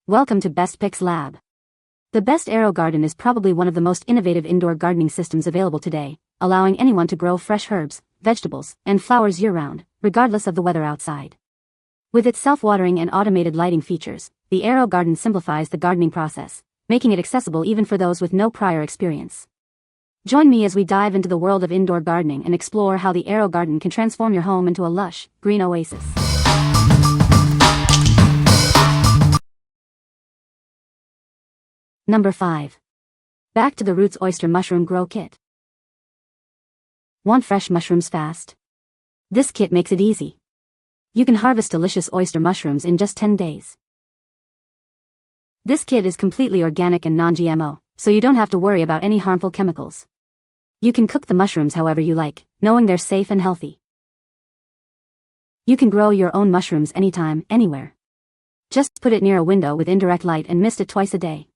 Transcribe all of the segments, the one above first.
Welcome to Best Picks Lab. The Best Aerogarden is probably one of the most innovative indoor gardening systems available today, allowing anyone to grow fresh herbs, vegetables, and flowers year-round, regardless of the weather outside. With its self-watering and automated lighting features, the Aerogarden simplifies the gardening process, making it accessible even for those with no prior experience. Join me as we dive into the world of indoor gardening and explore how the Aerogarden can transform your home into a lush, green oasis. Number 5. Back to the Roots Oyster Mushroom Grow Kit. Want fresh mushrooms fast? This kit makes it easy. You can harvest delicious oyster mushrooms in just 10 days. This kit is completely organic and non-GMO, so you don't have to worry about any harmful chemicals. You can cook the mushrooms however you like, knowing they're safe and healthy. You can grow your own mushrooms anytime, anywhere. Just put it near a window with indirect light and mist it twice a day.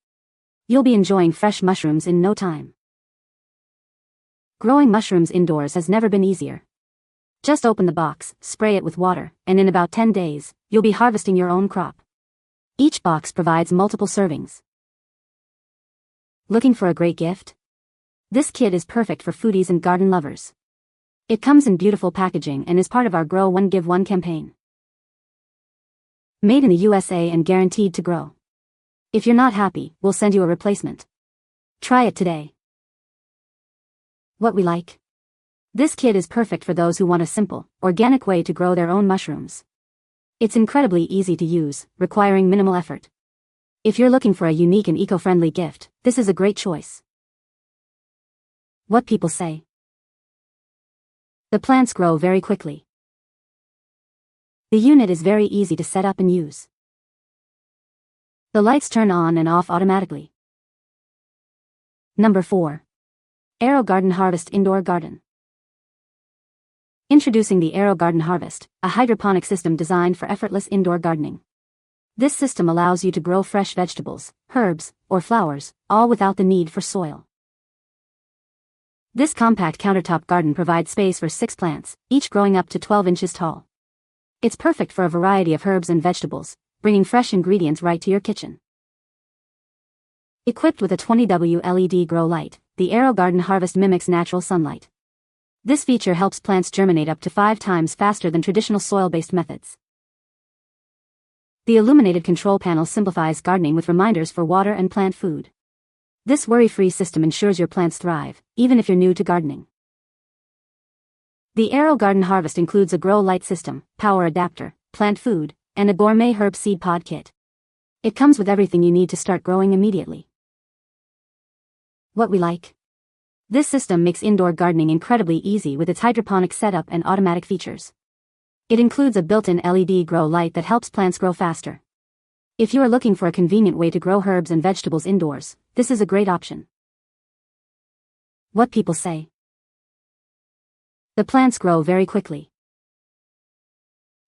You'll be enjoying fresh mushrooms in no time. Growing mushrooms indoors has never been easier. Just open the box, spray it with water, and in about 10 days, you'll be harvesting your own crop. Each box provides multiple servings. Looking for a great gift? This kit is perfect for foodies and garden lovers. It comes in beautiful packaging and is part of our Grow One Give One campaign. Made in the USA and guaranteed to grow. If you're not happy, we'll send you a replacement. Try it today. What we like? This kit is perfect for those who want a simple, organic way to grow their own mushrooms. It's incredibly easy to use, requiring minimal effort. If you're looking for a unique and eco-friendly gift, this is a great choice. What people say. The plants grow very quickly. The unit is very easy to set up and use. The lights turn on and off automatically. Number 4. Aerogarden Harvest Indoor Garden. Introducing the Aerogarden Harvest, a hydroponic system designed for effortless indoor gardening. This system allows you to grow fresh vegetables, herbs, or flowers, all without the need for soil. This compact countertop garden provides space for 6 plants, each growing up to 12 inches tall. It's perfect for a variety of herbs and vegetables, bringing fresh ingredients right to your kitchen. Equipped with a 20W LED grow light, the Aerogarden Harvest mimics natural sunlight. This feature helps plants germinate up to 5 times faster than traditional soil-based methods. The illuminated control panel simplifies gardening with reminders for water and plant food. This worry-free system ensures your plants thrive, even if you're new to gardening. The Aerogarden Harvest includes a grow light system, power adapter, plant food, and a gourmet herb seed pod kit. It comes with everything you need to start growing immediately. What we like? This system makes indoor gardening incredibly easy with its hydroponic setup and automatic features. It includes a built-in LED grow light that helps plants grow faster. If you are looking for a convenient way to grow herbs and vegetables indoors, this is a great option. What people say. The plants grow very quickly.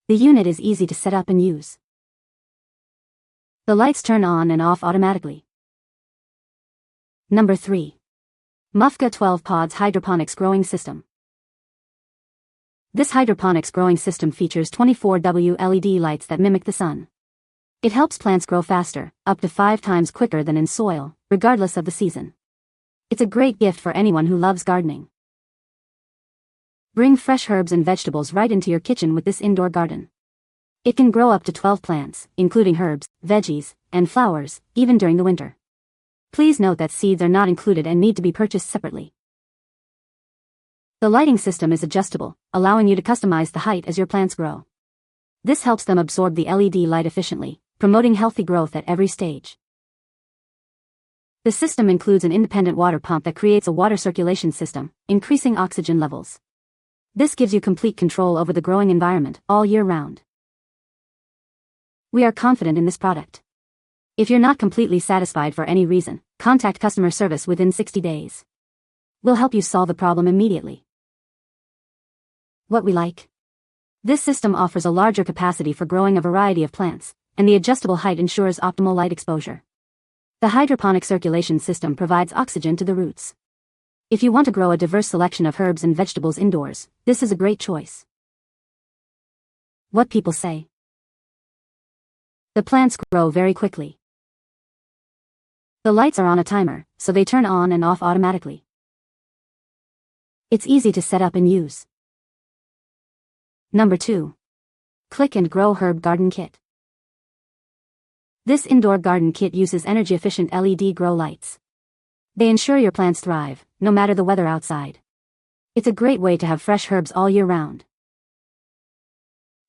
The unit is easy to set up and use. The lights turn on and off automatically. Number 3. MUFGA 12 Pods Hydroponics Growing System. This hydroponics growing system features 24W LED lights that mimic the sun. It helps plants grow faster, up to 5 times quicker than in soil, regardless of the season. It's a great gift for anyone who loves gardening. Bring fresh herbs and vegetables right into your kitchen with this indoor garden. It can grow up to 12 plants, including herbs, veggies, and flowers, even during the winter. Please note that seeds are not included and need to be purchased separately. The lighting system is adjustable, allowing you to customize the height as your plants grow. This helps them absorb the LED light efficiently, promoting healthy growth at every stage. The system includes an independent water pump that creates a water circulation system, increasing oxygen levels. This gives you complete control over the growing environment all year round. We are confident in this product. If you're not completely satisfied for any reason, contact customer service within 60 days. We'll help you solve the problem immediately. What we like? This system offers a larger capacity for growing a variety of plants, and the adjustable height ensures optimal light exposure. The hydroponic circulation system provides oxygen to the roots. If you want to grow a diverse selection of herbs and vegetables indoors, this is a great choice. What people say. The plants grow very quickly. The lights are on a timer, so they turn on and off automatically. It's easy to set up and use. Number 2. Click and Grow Herb Garden Kit. This indoor garden kit uses energy-efficient LED grow lights. They ensure your plants thrive, no matter the weather outside. It's a great way to have fresh herbs all year round.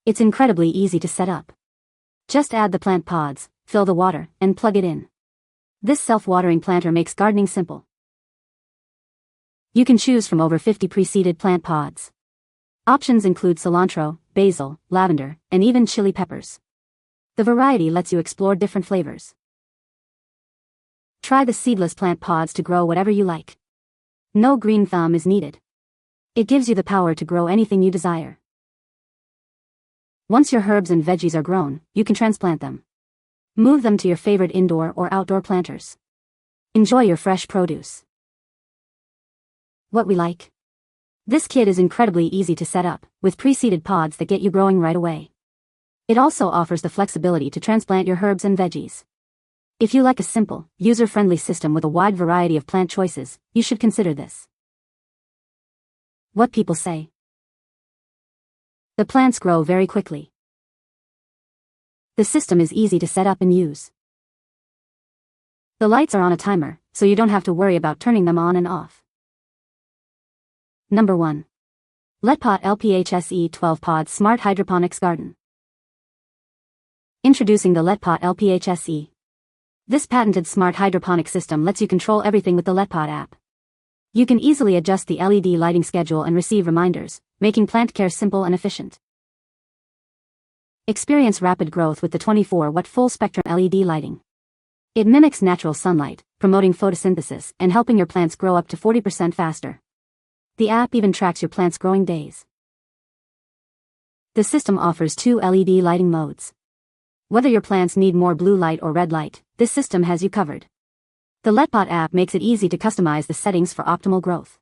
It's incredibly easy to set up. Just add the plant pods, fill the water, and plug it in. This self-watering planter makes gardening simple. You can choose from over 50 pre-seeded plant pods. Options include cilantro, basil, lavender, and even chili peppers. The variety lets you explore different flavors. Try the seedless plant pods to grow whatever you like. No green thumb is needed. It gives you the power to grow anything you desire. Once your herbs and veggies are grown, you can transplant them. Move them to your favorite indoor or outdoor planters. Enjoy your fresh produce. What we like. This kit is incredibly easy to set up, with pre-seeded pods that get you growing right away. It also offers the flexibility to transplant your herbs and veggies. If you like a simple, user-friendly system with a wide variety of plant choices, you should consider this. What people say. The plants grow very quickly. The system is easy to set up and use. The lights are on a timer, so you don't have to worry about turning them on and off. Number 1. LetPot LPH-SE 12-Pod Smart Hydroponics Garden. Introducing the LetPot LPH-SE. This patented smart hydroponic system lets you control everything with the LetPot app. You can easily adjust the LED lighting schedule and receive reminders, making plant care simple and efficient. Experience rapid growth with the 24-watt full-spectrum LED lighting. It mimics natural sunlight, promoting photosynthesis and helping your plants grow up to 40% faster. The app even tracks your plants' growing days. The system offers 2 LED lighting modes. Whether your plants need more blue light or red light, this system has you covered. The LetPot app makes it easy to customize the settings for optimal growth.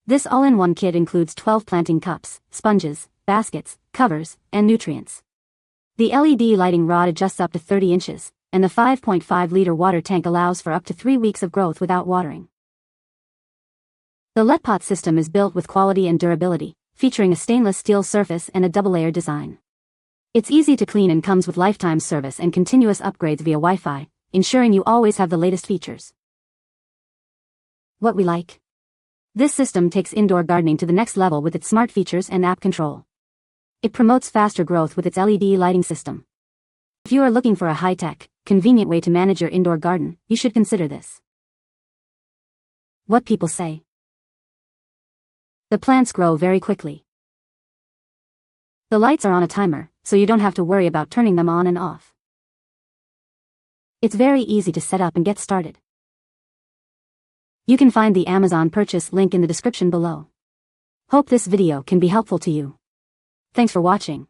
This all-in-one kit includes 12 planting cups, sponges, baskets, covers, and nutrients. The LED lighting rod adjusts up to 30 inches, and the 5.5-liter water tank allows for up to 3 weeks of growth without watering. The LetPot system is built with quality and durability, featuring a stainless steel surface and a double-layer design. It's easy to clean and comes with lifetime service and continuous upgrades via Wi-Fi, ensuring you always have the latest features. What we like. This system takes indoor gardening to the next level with its smart features and app control. It promotes faster growth with its LED lighting system. If you are looking for a high-tech, convenient way to manage your indoor garden, you should consider this. What people say. The plants grow very quickly. The lights are on a timer, so you don't have to worry about turning them on and off. It's very easy to set up and get started. You can find the Amazon purchase link in the description below. Hope this video can be helpful to you. Thanks for watching.